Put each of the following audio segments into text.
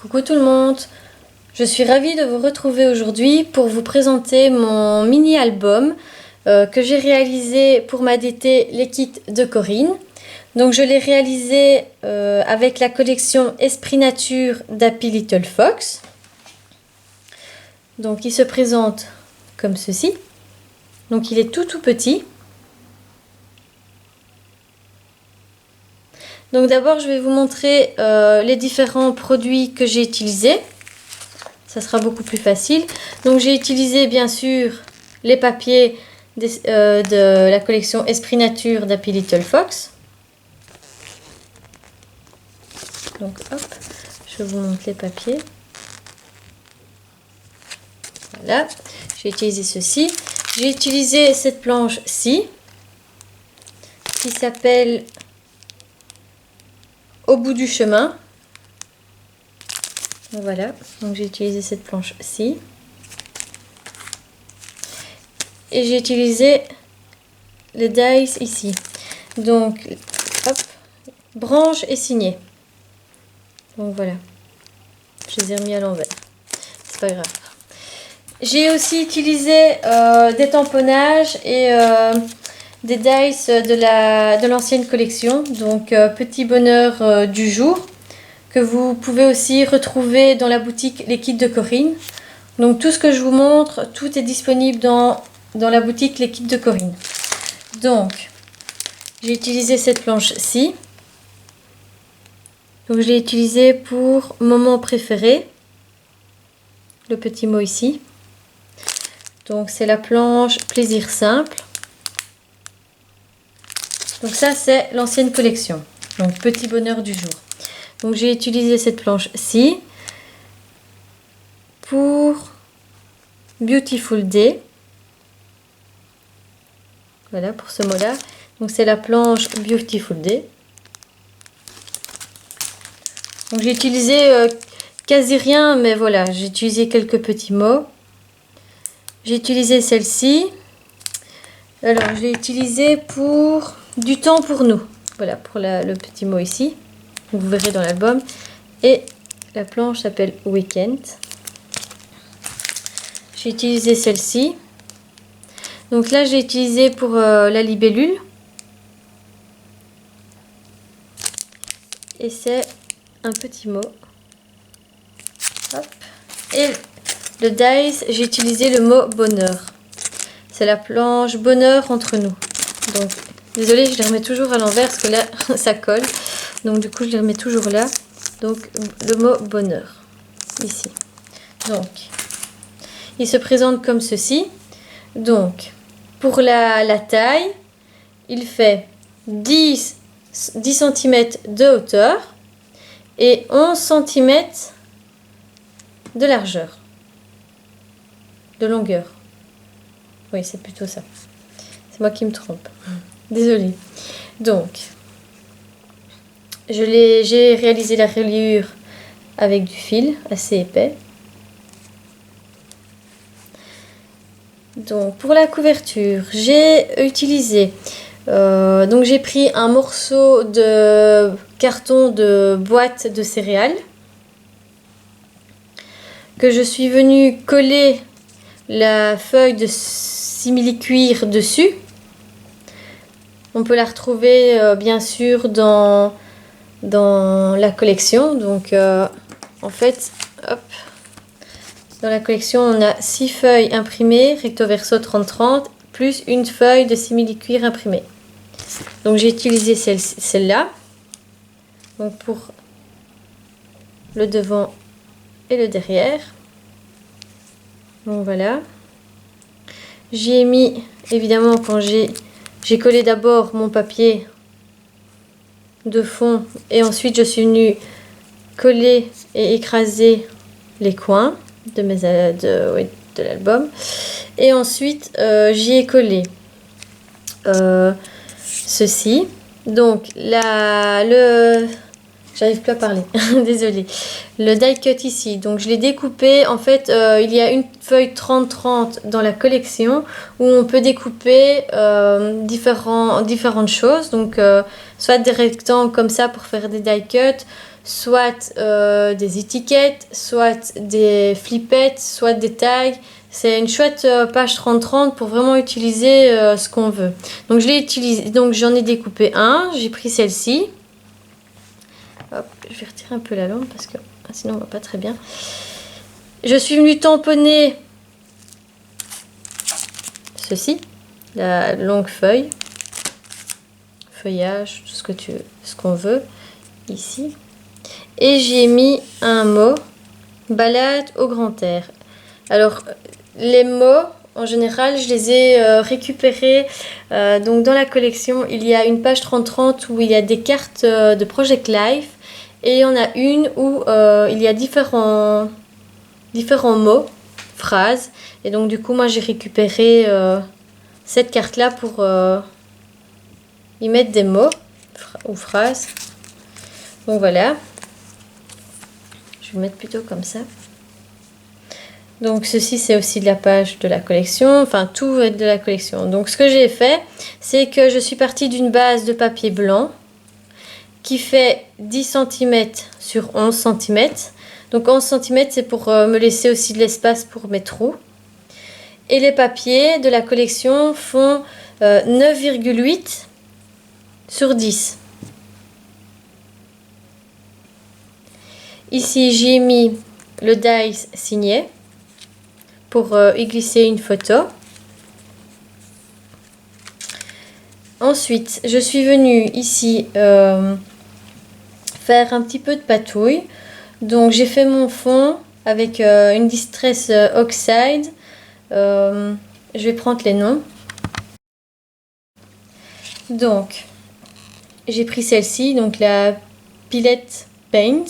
Coucou tout le monde, je suis ravie de vous retrouver aujourd'hui pour vous présenter mon mini-album que j'ai réalisé pour m'aider les kits de Corinne. Donc je l'ai réalisé avec la collection Esprit Nature d'Happy Little Fox. Donc il se présente comme ceci. Donc il est tout petit. Donc d'abord je vais vous montrer les différents produits que j'ai utilisés. Ça sera beaucoup plus facile. Donc j'ai utilisé bien sûr les papiers de la collection Esprit Nature d'Happy Little Fox. Donc hop, je vous montre les papiers. Voilà, j'ai utilisé ceci. J'ai utilisé cette planche-ci qui s'appelle Au bout du chemin. Voilà, donc j'ai utilisé cette planche-ci. Et j'ai utilisé les dies ici. Donc, hop, branche et signet. Donc voilà, je les ai remis à l'envers. C'est pas grave. J'ai aussi utilisé des tamponnages et des dies de l'ancienne collection. Donc, petit bonheur du jour, que vous pouvez aussi retrouver dans la boutique Les Kits de Corinne. Donc tout ce que je vous montre, tout est disponible dans la boutique Les Kits de Corinne. Donc j'ai utilisé cette planche-ci. Donc je l'ai utilisée pour moment préféré. Le petit mot ici. Donc c'est la planche Plaisir Simple. Donc ça c'est l'ancienne collection. Donc petit bonheur du jour. Donc j'ai utilisé cette planche-ci pour Beautiful Day. Voilà pour ce mot-là. Donc c'est la planche Beautiful Day. Donc j'ai utilisé quasi rien, mais voilà, j'ai utilisé quelques petits mots. J'ai utilisé celle-ci. Alors je l'ai utilisée pour Du temps pour nous. Voilà pour le petit mot ici. Vous verrez dans l'album. Et la planche s'appelle Weekend. J'ai utilisé celle-ci. Donc là, j'ai utilisé pour la libellule. Et c'est un petit mot. Hop. Et le dice, j'ai utilisé le mot bonheur. C'est la planche bonheur entre nous. Donc, désolée, je les remets toujours à l'envers parce que là, ça colle. Donc du coup je les remets toujours là. Donc le mot bonheur ici. Donc il se présente comme ceci. Donc pour la taille, il fait 10 cm de hauteur et 11 cm de largeur, de longueur. Oui, c'est plutôt ça. C'est moi qui me trompe. Désolée. Donc j'ai réalisé la reliure avec du fil assez épais. Donc pour la couverture, j'ai utilisé donc j'ai pris un morceau de carton de boîte de céréales que je suis venue coller la feuille de simili-cuir dessus. On peut la retrouver bien sûr dans la collection. Donc en fait, hop, dans la collection on a 6 feuilles imprimées recto verso 30-30 plus une feuille de simili-cuir imprimée. Donc j'ai utilisé celle-là donc pour le devant et le derrière. Donc voilà, j'y ai mis évidemment quand j'ai collé d'abord mon papier de fond et ensuite je suis venue coller et écraser les coins de l'album et ensuite j'y ai collé ceci. Donc le J'arrive plus à parler, désolée. Le die cut ici, donc je l'ai découpé. En fait, il y a une feuille 30-30 dans la collection où on peut découper différentes choses. Donc, soit des rectangles comme ça pour faire des die cut, soit des étiquettes, soit des flippettes, soit des tags. C'est une chouette page 30-30 pour vraiment utiliser ce qu'on veut. Donc, je l'ai utilisé. Donc, j'en ai découpé un. J'ai pris celle-ci. Hop, je vais retirer un peu la lampe parce que sinon on va pas très bien. Je suis venue tamponner ceci, la longue feuille, feuillage, tout ce qu'on veut ici. Et j'ai mis un mot, balade au grand air. Alors les mots, en général, je les ai récupérés. Donc dans la collection, il y a une page 30-30 où il y a des cartes de Project Life. Et il y en a une où il y a différents mots, phrases. Et donc du coup, moi j'ai récupéré cette carte-là pour y mettre des mots ou phrases. Donc voilà. Je vais le mettre plutôt comme ça. Donc ceci c'est aussi de la page de la collection. Enfin tout est de la collection. Donc ce que j'ai fait, c'est que je suis partie d'une base de papier blanc qui fait 10 cm sur 11 cm. Donc 11 cm, c'est pour me laisser aussi de l'espace pour mes trous. Et les papiers de la collection font 9,8 sur 10. Ici, j'ai mis le dies signé pour y glisser une photo. Ensuite, je suis venue ici faire un petit peu de patouille. Donc j'ai fait mon fond avec une Distress Oxide. Je vais prendre les noms. Donc j'ai pris celle-ci, donc la Pilette Paint.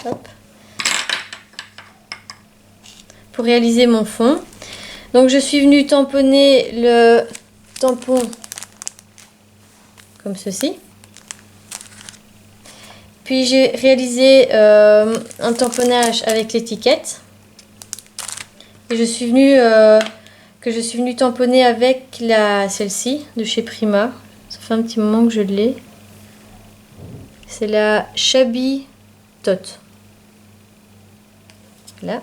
Hop. Pour réaliser mon fond. Donc je suis venue tamponner le tampon comme ceci. Puis j'ai réalisé un tamponnage avec l'étiquette. Et je suis venue tamponner avec celle-ci de chez Prima. Ça fait un petit moment que je l'ai. C'est la Shabby Tot. Là.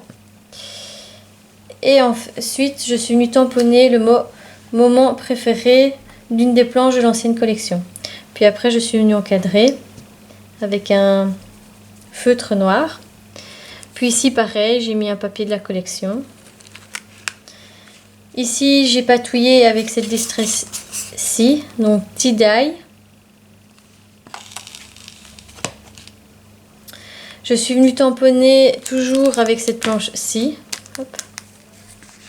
Et ensuite, je suis venue tamponner le mot moment préféré d'une des planches de l'ancienne collection. Puis après, je suis venue encadrer avec un feutre noir. Puis ici, pareil, j'ai mis un papier de la collection. Ici, j'ai patouillé avec cette Distress-ci, donc Tie-Dye. Je suis venue tamponner toujours avec cette planche-ci. Hop.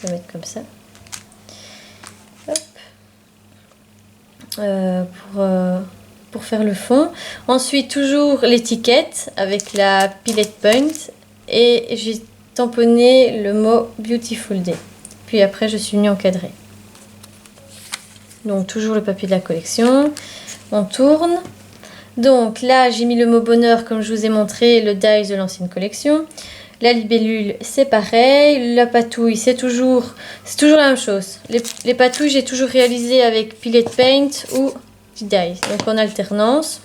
Je vais mettre comme ça. Hop. Pour faire le fond. Ensuite, toujours l'étiquette avec la Pilette Paint. Et j'ai tamponné le mot Beautiful Day. Puis après, je suis venue encadrer. Donc, toujours le papier de la collection. On tourne. Donc là, j'ai mis le mot bonheur comme je vous ai montré, le dies de l'ancienne collection. La libellule, c'est pareil. La patouille, c'est toujours la même chose. Les patouilles, j'ai toujours réalisé avec Pilette Paint ou dies, donc en alternance.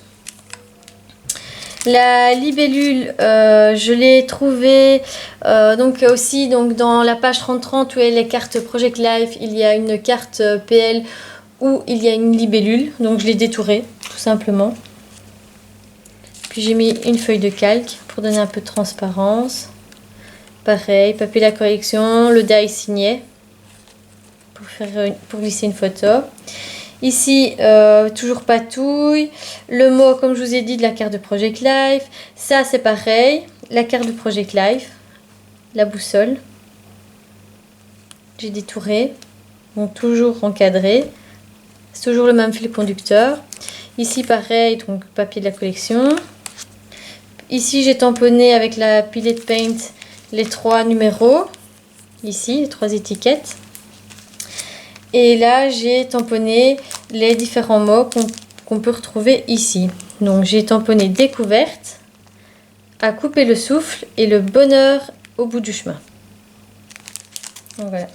La libellule, je l'ai trouvée donc aussi dans la page 30-30 où il y a les cartes Project Life, il y a une carte PL où il y a une libellule. Donc je l'ai détourée, tout simplement. Puis j'ai mis une feuille de calque pour donner un peu de transparence. Pareil, papier de la collection, le die signé pour glisser une photo. Ici, toujours patouille. Le mot, comme je vous ai dit, de la carte de Project Life. Ça, c'est pareil. La carte de Project Life. La boussole. J'ai détouré. Donc, toujours encadré. C'est toujours le même fil conducteur. Ici, pareil, donc papier de la collection. Ici, j'ai tamponné avec la Pilette Paint les 3 numéros. Ici, les 3 étiquettes. Et là, j'ai tamponné les différents mots qu'on peut retrouver ici. Donc j'ai tamponné découverte, à couper le souffle et le bonheur au bout du chemin. Donc voilà.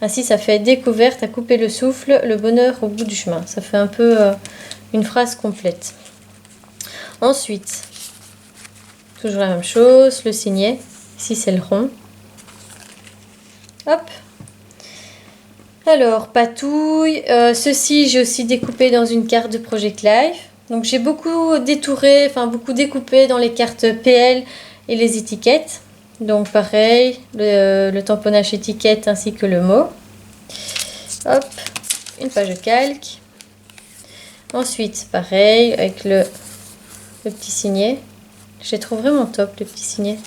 Ainsi ça fait découverte, à couper le souffle, le bonheur au bout du chemin. Ça fait un peu une phrase complète. Ensuite, toujours la même chose, le signet. Ici c'est le rond. Hop. Alors, patouille. Ceci, j'ai aussi découpé dans une carte de Project Life. Donc, j'ai beaucoup détouré, enfin beaucoup découpé dans les cartes PL et les étiquettes. Donc, pareil, le tamponnage étiquette ainsi que le mot. Hop, une page de calque. Ensuite, pareil, avec le petit signet. Je les trouve vraiment top, le petit signet.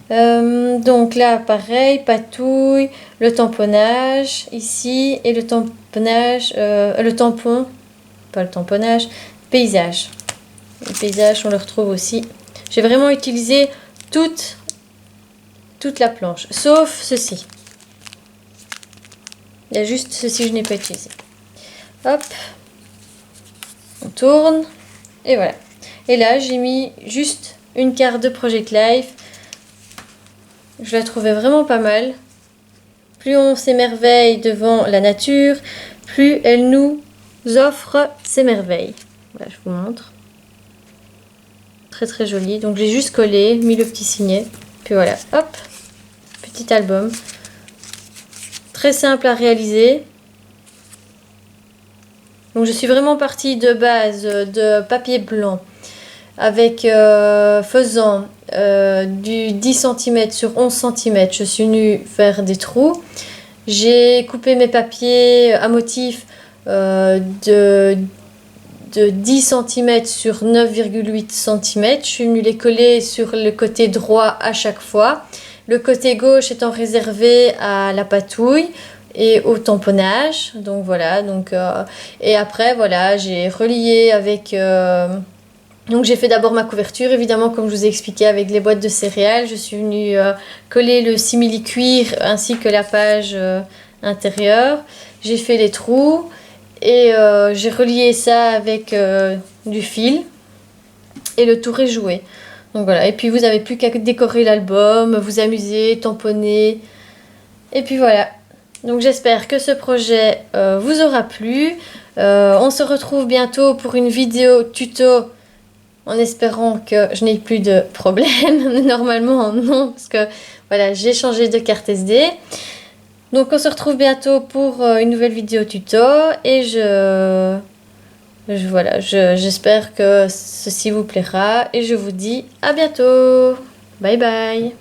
Donc là, pareil, patouille, le tamponnage ici et le tamponnage, le tampon, pas le tamponnage, paysage. Le paysage, on le retrouve aussi. J'ai vraiment utilisé toute la planche, sauf ceci. Il y a juste ceci que je n'ai pas utilisé. Hop, on tourne et voilà. Et là, j'ai mis juste une carte de Project Life. Je la trouvais vraiment pas mal. Plus on s'émerveille devant la nature, plus elle nous offre ses merveilles. Voilà, je vous montre. Très très joli. Donc j'ai juste collé, mis le petit signet. Puis voilà, hop, petit album. Très simple à réaliser. Donc je suis vraiment partie de base de papier blanc. Avec faisant du 10 cm sur 11 cm, je suis venue faire des trous. J'ai coupé mes papiers à motif de 10 cm sur 9,8 cm. Je suis venue les coller sur le côté droit à chaque fois. Le côté gauche étant réservé à la patouille et au tamponnage. Donc voilà. Et après, voilà, j'ai relié avec... Donc j'ai fait d'abord ma couverture, évidemment comme je vous ai expliqué avec les boîtes de céréales. Je suis venue coller le simili-cuir ainsi que la page intérieure. J'ai fait les trous et j'ai relié ça avec du fil et le tour est joué. Donc voilà, et puis vous n'avez plus qu'à décorer l'album, vous amuser, tamponner. Et puis voilà. Donc j'espère que ce projet vous aura plu. On se retrouve bientôt pour une vidéo tuto. En espérant que je n'ai plus de problème. Normalement, non, parce que voilà, j'ai changé de carte SD. Donc, on se retrouve bientôt pour une nouvelle vidéo tuto. Et j'espère que ceci vous plaira. Et je vous dis à bientôt. Bye bye.